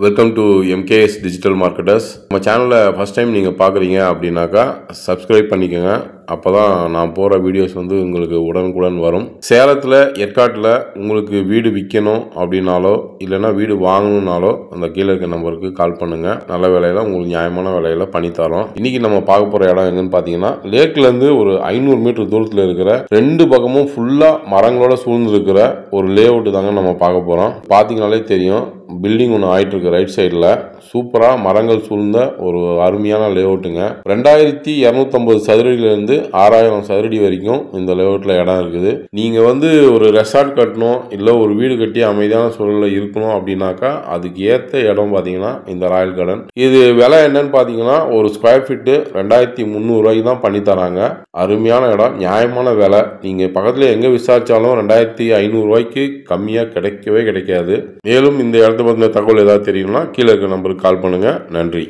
Welcome to MKS digital marketers. நம்ம சேனலில் first time நீங்கள் பார்க்குறீங்க அப்படின்னாக்கா சப்ஸ்கிரைப் பண்ணிக்கோங்க. அப்போ தான் நான் போகிற வீடியோஸ் உங்களுக்கு உடனுக்குடன் வரும். சேலத்தில் ஏற்காட்டில் உங்களுக்கு வீடு விற்கணும் அப்படின்னாலோ இல்லைனா வீடு வாங்கணுன்னாலோ அந்த கீழே இருக்க நம்பருக்கு கால் பண்ணுங்கள். நல்ல விலையில் உங்களுக்கு நியாயமான விலையில் பண்ணித்தரோம். இன்றைக்கி நம்ம பார்க்க போகிற இடம் எங்கன்னு பார்த்தீங்கன்னா, லேக்லேருந்து ஒரு 500 மீட்டர் தூரத்தில் இருக்கிற 2 பக்கமும் ஃபுல்லாக மரங்களோட சூழ்ந்து இருக்கிற ஒரு லே அவுட்டு தாங்க நம்ம பார்க்க போகிறோம். பார்த்தீங்கனாலே தெரியும், பில்டிங் ஒன்று ஆகிட்டு இருக்கு ரைட் சைடில். சூப்பராக மரங்கள் சூழ்ந்த ஒரு அருமையான லே அவுட்டுங்க. 2250 சதுரடியிலேருந்து 6000 சதுரடி வரைக்கும் இந்த லே அவுட்டில் இடம் இருக்குது. நீங்கள் ஒரு ரெசார்ட் கட்டணும் இல்லை ஒரு வீடு கட்டி அமைதியான சூழலில் இருக்கணும் அப்படின்னாக்கா அதுக்கு ஏற்ற இடம் பார்த்தீங்கன்னா இந்த ராயல் கார்டன். இது விலை என்னன்னு பார்த்தீங்கன்னா ஒரு ஸ்கொயர் ஃபீட்டு 2300 ரூபாய்க்கு தான் பண்ணி தராங்க. அருமையான இடம், நியாயமான விலை. நீங்கள் பக்கத்தில் எங்கே விசாரித்தாலும் 2500 ரூபாய்க்கு கம்மியாக கிடைக்கவே கிடைக்காது. மேலும் இந்த இடத்த பற்றின தகவல் ஏதாவது தெரியும்னா கீழே இருக்க நம்பருக்கு கால் பண்ணுங்கள். நன்றி.